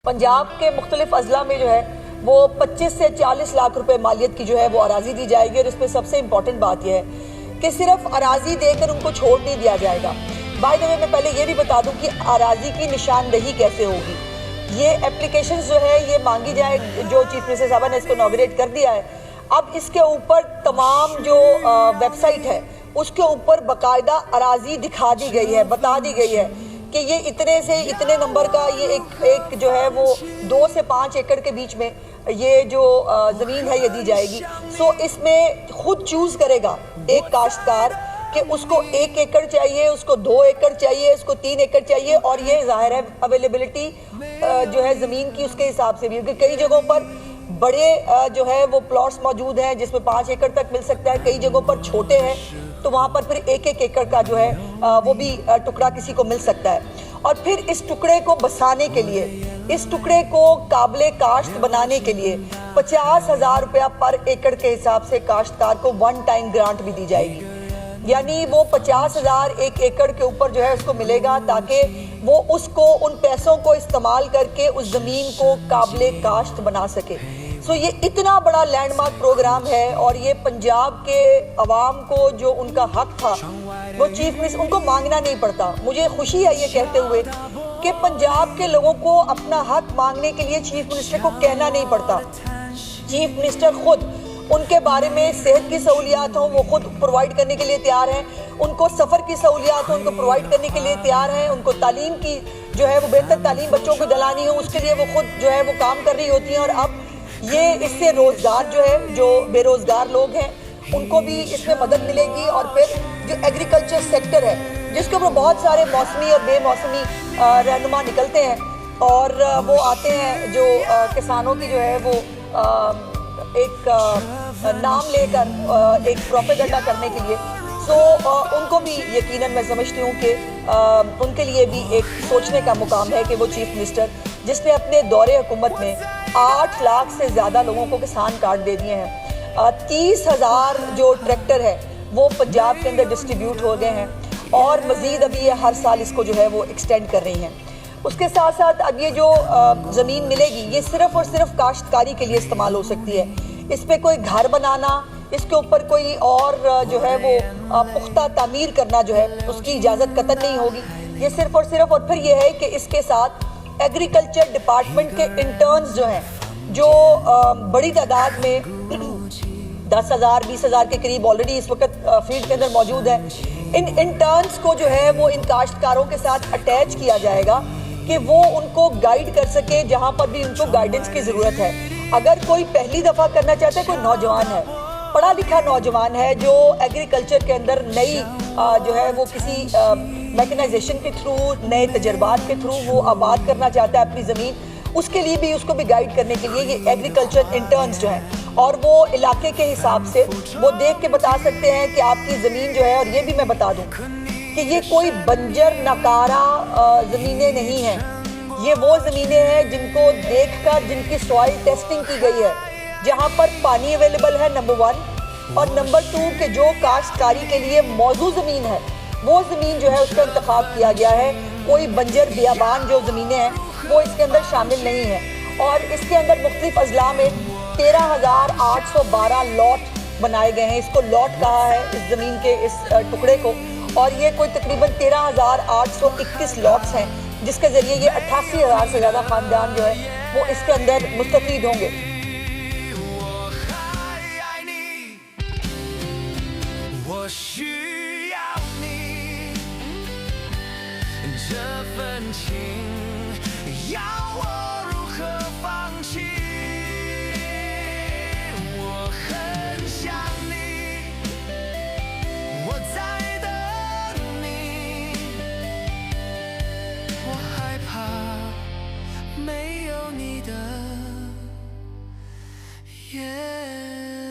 पंजाब के मुख्तलिफ अजला में जो है वो 25 से 40 लाख रुपए मालियत की जो है वो अराजी दी जाएगी। और इसमें सबसे इम्पोर्टेंट बात यह है कि सिर्फ अराजी देकर उनको छोड़ नहीं दिया जाएगा। बाय द वे मैं पहले ये भी बता दूं कि अराजी की निशानदही कैसे होगी। ये एप्लीकेशन जो है ये मांगी जाए, जो चीफ मिनिस्टर साहब ने इसको इनॉग्रेट कर दिया है। अब इसके ऊपर तमाम जो वेबसाइट है उसके ऊपर बाकायदा अराजी दिखा दी गई है, बता दी गई है कि ये इतने से इतने नंबर का ये एक जो है वो 2 से 5 एकड़ के बीच में ये जो ज़मीन है ये दी जाएगी। सो इसमें खुद चूज़ करेगा एक काश्तकार कि उसको 1 एकड़ चाहिए, उसको 2 एकड़ चाहिए, उसको 3 एकड़ चाहिए। और ये जाहिर है अवेलेबिलिटी जो है ज़मीन की उसके हिसाब से भी, क्योंकि कई जगहों पर बड़े जो है वो प्लॉट्स मौजूद हैं जिसमें 5 एकड़ तक मिल सकता है, कई जगहों पर छोटे हैं तो वहाँ पर फिर 1-1 एकड़ का जो है वो भी टुकड़ा किसी को मिल सकता है। और फिर इस टुकड़े को बसाने के लिए, इस टुकड़े को काबिले काश्त बनाने के लिए 50,000 रुपया पर एकड़ के हिसाब से काश्तकार को 1 टाइम ग्रांट भी दी जाएगी। यानी वो 50,000 एक एकड़ के ऊपर जो है उसको मिलेगा ताकि वो उसको उन पैसों को इस्तेमाल करके उस ज़मीन को काबिले काश्त बना सके। सो ये इतना बड़ा लैंडमार्क प्रोग्राम है और ये पंजाब के अवाम को जो उनका हक था वो चीफ मिनिस्टर उनको मांगना नहीं पड़ता। मुझे खुशी है ये कहते हुए कि पंजाब के लोगों को अपना हक मांगने के लिए चीफ मिनिस्टर को कहना नहीं पड़ता। चीफ मिनिस्टर खुद उनके बारे में सेहत की सहूलियात हो वो खुद प्रोवाइड करने के लिए तैयार हैं, उनको सफ़र की सहूलियात हो उनको प्रोवाइड करने के लिए तैयार हैं, उनको तालीम की जो है वो बेहतर तालीम बच्चों को दिलानी हो उसके लिए वो खुद जो है वो काम कर रही होती हैं। और अब ये इससे रोज़गार जो है, जो बेरोज़गार लोग हैं उनको भी इसमें मदद मिलेगी। और फिर जो एग्रीकल्चर सेक्टर है जिसके ऊपर बहुत सारे मौसमी और बेमौसमी रहनुमा निकलते हैं और वो आते हैं जो किसानों की जो है वो एक नाम लेकर एक प्रोपेगेंडा करने के लिए। सो उनको भी यकीनन मैं समझती हूँ कि उनके लिए भी एक सोचने का मुकाम है कि वो चीफ मिनिस्टर जिसने अपने दौरे हुकूमत में 8 लाख से ज़्यादा लोगों को किसान कार्ड दे दिए हैं, 30,000 जो ट्रैक्टर है वो पंजाब के अंदर डिस्ट्रीब्यूट हो गए हैं और मज़ीद अभी ये हर साल इसको जो है वो एक्सटेंड कर रही हैं। उसके साथ साथ अब ये जो ज़मीन मिलेगी ये सिर्फ़ और सिर्फ काश्तकारी के लिए इस्तेमाल हो सकती है। इस पर कोई घर बनाना, इसके ऊपर कोई और जो है वो पुख्ता तामीर करना जो है उसकी इजाज़त कतई नहीं होगी। ये सिर्फ़ और सिर्फ, और फिर ये है कि इसके साथ एग्रीकल्चर डिपार्टमेंट के इंटर्न्स जो हैं जो बड़ी तादाद में 10,000 20,000 के करीब ऑलरेडी इस वक्त फील्ड के अंदर मौजूद है, इन इंटर्न्स को जो है वो इन काश्तकारों के साथ अटैच किया जाएगा कि वो उनको गाइड कर सके जहाँ पर भी उनको गाइडेंस की ज़रूरत है। अगर कोई पहली दफ़ा करना चाहता है, कोई नौजवान है, पढ़ा लिखा नौजवान है जो एग्रीकल्चर के अंदर नई जो है वो किसी मैकेनाइजेशन के थ्रू, नए तजर्बात के थ्रू वो आबाद करना चाहता है अपनी ज़मीन, उसके लिए भी उसको भी गाइड करने के लिए ये एग्रीकल्चर इंटर्न्स जो हैं और वो इलाके के हिसाब से वो देख के बता सकते हैं कि आपकी ज़मीन जो है। और ये भी मैं बता दूँ कि ये कोई बंजर नकारा ज़मीनें नहीं हैं, ये वो ज़मीनें हैं जिनको देखकर जिनकी सॉइल टेस्टिंग की गई है, जहाँ पर पानी अवेलेबल है नंबर 1, और नंबर 2 कि जो काश्तकारी के लिए मौजू ज़मीन है वो ज़मीन जो है उसका इंतखाब किया गया है। कोई बंजर बियाबान जो ज़मीनें हैं वो इसके अंदर शामिल नहीं है। और इसके अंदर मुख्तलिफ अजला में 13,812 लॉट बनाए गए हैं। इसको लॉट कहा है इस ज़मीन के इस टुकड़े को, और ये कोई तकरीबन 13,821 लॉट्स हैं जिसके ज़रिए ये 88,000 से ज़्यादा ख़ानदान जो है वो इसके अंदर मुस्तफ़ीद होंगे।没有你的夜。